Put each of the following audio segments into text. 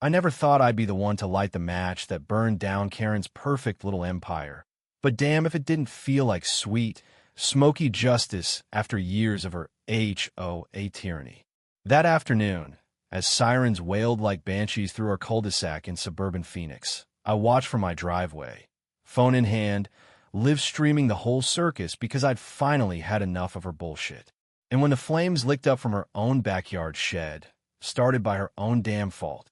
I never thought I'd be the one to light the match that burned down Karen's perfect little empire. But damn if it didn't feel like sweet, smoky justice after years of her HOA tyranny. That afternoon, as sirens wailed like banshees through our cul-de-sac in suburban Phoenix, I watched from my driveway, phone in hand, live streaming the whole circus because I'd finally had enough of her bullshit. And when the flames licked up from her own backyard shed, started by her own damn fault,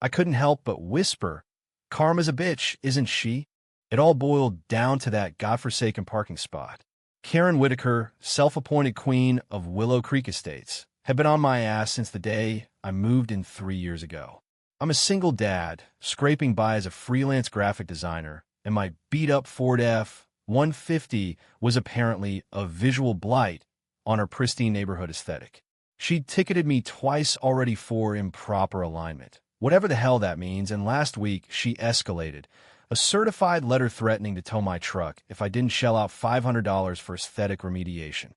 I couldn't help but whisper, "Karma's a bitch, isn't she?" It all boiled down to that godforsaken parking spot. Karen Whitaker, self-appointed queen of Willow Creek Estates, had been on my ass since the day I moved in 3 years ago. I'm a single dad, scraping by as a freelance graphic designer, and my beat-up Ford F-150 was apparently a visual blight on her pristine neighborhood aesthetic. She'd ticketed me twice already for improper alignment, whatever the hell that means, and last week she escalated, a certified letter threatening to tow my truck if I didn't shell out $500 for aesthetic remediation.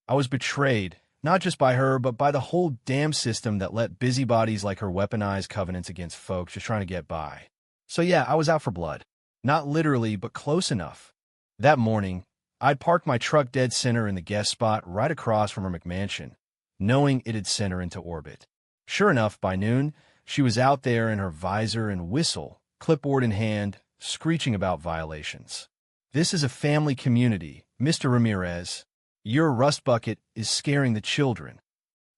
I was betrayed, not just by her, but by the whole damn system that let busybodies like her weaponize covenants against folks just trying to get by. So yeah, I was out for blood. Not literally, but close enough. That morning, I'd parked my truck dead center in the guest spot right across from her McMansion, knowing it'd send her into orbit. Sure enough, by noon, she was out there in her visor and whistle, clipboard in hand, screeching about violations. "This is a family community, Mr. Ramirez. Your rust bucket is scaring the children."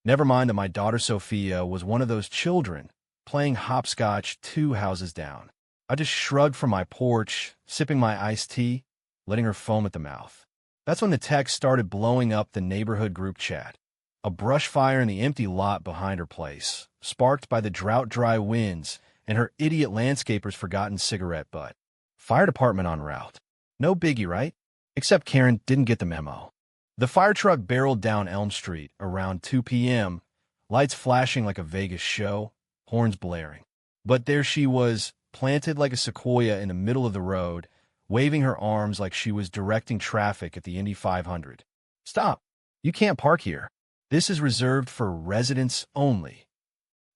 Never mind that my daughter Sophia was one of those children, playing hopscotch 2 houses down. I just shrugged from my porch, sipping my iced tea, letting her foam at the mouth. That's when the text started blowing up the neighborhood group chat. A brush fire in the empty lot behind her place, sparked by the drought-dry winds and her idiot landscaper's forgotten cigarette butt. Fire department en route. No biggie, right? Except Karen didn't get the memo. The fire truck barreled down Elm Street around 2 p.m., lights flashing like a Vegas show, horns blaring. But there she was, planted like a sequoia in the middle of the road, waving her arms like she was directing traffic at the Indy 500. "Stop! You can't park here. This is reserved for residents only."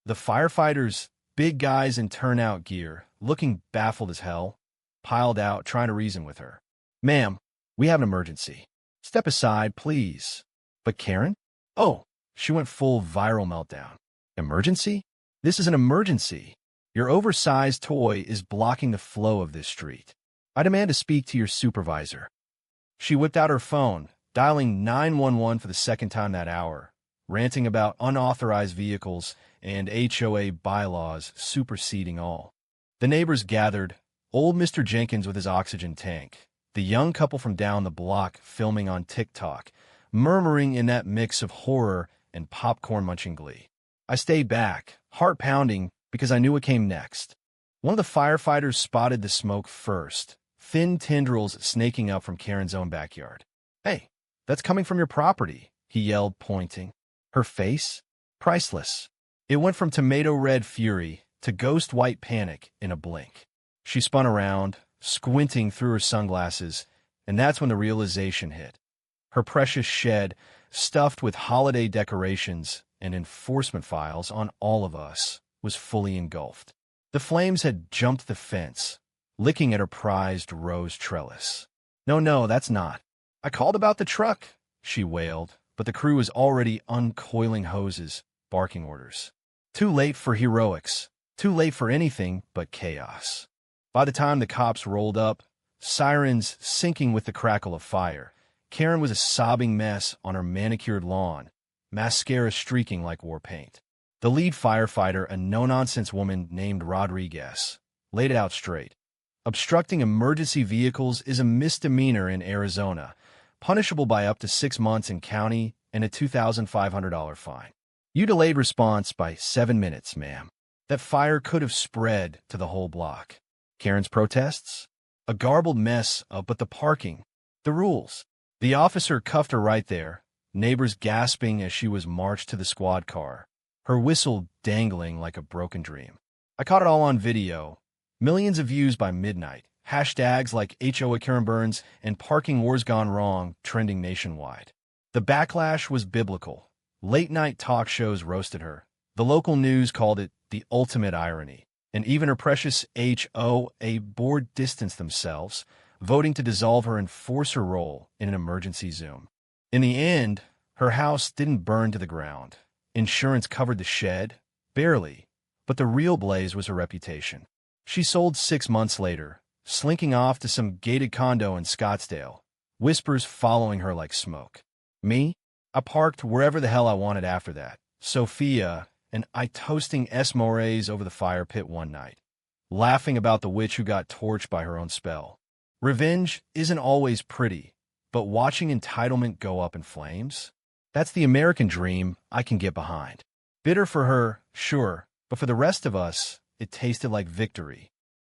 The firefighters, big guys in turnout gear, looking baffled as hell, piled out trying to reason with her. "Ma'am, we have an emergency. Step aside, please." But Karen? Oh, she went full viral meltdown. "Emergency? This is an emergency. Your oversized toy is blocking the flow of this street. I demand to speak to your supervisor." She whipped out her phone, dialing 911 for the second time that hour, ranting about unauthorized vehicles and HOA bylaws superseding all. The neighbors gathered, old Mr. Jenkins with his oxygen tank, the young couple from down the block filming on TikTok, murmuring in that mix of horror and popcorn-munching glee. I stayed back, heart pounding, because I knew what came next. One of the firefighters spotted the smoke first, thin tendrils snaking up from Karen's own backyard. "Hey, that's coming from your property," he yelled, pointing. Her face? Priceless. It went from tomato-red fury to ghost-white panic in a blink. She spun around, squinting through her sunglasses, and that's when the realization hit. Her precious shed, stuffed with holiday decorations and enforcement files on all of us, was fully engulfed. The flames had jumped the fence, licking at her prized rose trellis. No, that's not. "I called about the truck," she wailed, but the crew was already uncoiling hoses, barking orders. Too late for heroics, too late for anything but chaos. By the time the cops rolled up, sirens syncing with the crackle of fire, Karen was a sobbing mess on her manicured lawn, mascara streaking like war paint. The lead firefighter, a no-nonsense woman named Rodriguez, laid it out straight. Obstructing emergency vehicles is a misdemeanor in Arizona, punishable by up to 6 months in county and a $2,500 fine. "You delayed response by 7 minutes, ma'am. That fire could have spread to the whole block." Karen's protests? A garbled mess of but the parking, the rules. The officer cuffed her right there, neighbors gasping as she was marched to the squad car, her whistle dangling like a broken dream. I caught it all on video. Millions of views by midnight. Hashtags like HOA Karen Burns and Parking Wars Gone Wrong trending nationwide. The backlash was biblical. Late-night talk shows roasted her. The local news called it the ultimate irony, and even her precious HOA board distanced themselves, voting to dissolve her enforcer role in an emergency Zoom. In the end, her house didn't burn to the ground. Insurance covered the shed, barely, but the real blaze was her reputation. She sold 6 months later, slinking off to some gated condo in Scottsdale, whispers following her like smoke. Me? I parked wherever the hell I wanted after that. Sophia and I toasting s'mores over the fire pit one night, laughing about the witch who got torched by her own spell. Revenge isn't always pretty, but watching entitlement go up in flames? That's the American dream I can get behind. Bitter for her, sure, but for the rest of us, it tasted like victory.